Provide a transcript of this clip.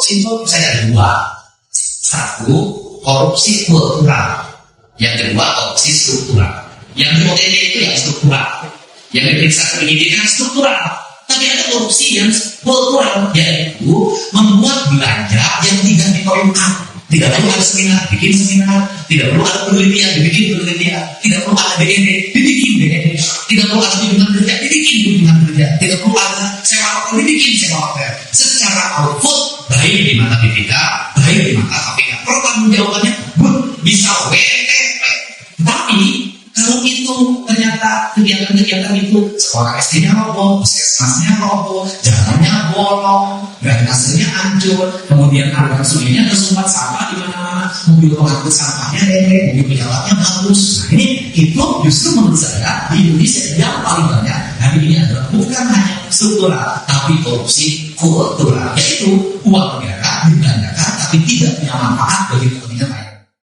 korupsi itu saya ada dua. Satu, korupsi kultural. Yang kedua, korupsi struktural. Yang di OTT itu yang struktural. Yang diperiksa penyidikan struktural. Tapi ada korupsi yang kultural, yaitu membuat belanja yang tidak dikoyokkan. Tidak perlu ada seminar, bikin seminar. Tidak perlu ada penelitian, dibikin penelitian. Tidak perlu ada DND, dibikin DND. Tidak perlu ada kunjungan kerja, dibikin kunjungan kerja. Tidak perlu ada sewa hotel, dibikin sewa hotel. Secara output, baik di mata BPK, baik di mata KPK. Pertanggung jawabannya bisa WTP. Tapi kalau itu ternyata kegiatan-kegiatan itu sekolah SD-nya roboh, puskesmasnya roboh, jalannya bolong, drainasenya hancur, kemudian aliran sungainya tersumbat sampah di mana-mana, mobil pengangkut sampahnya lele, mobil pejabatnya bagus. Nah ini itu justru menurut saya di Indonesia yang paling banyak hari ini adalah bukan hanya struktural, tapi korupsi kultural, yaitu uang negara dibelanjakan tapi tidak punya manfaat bagi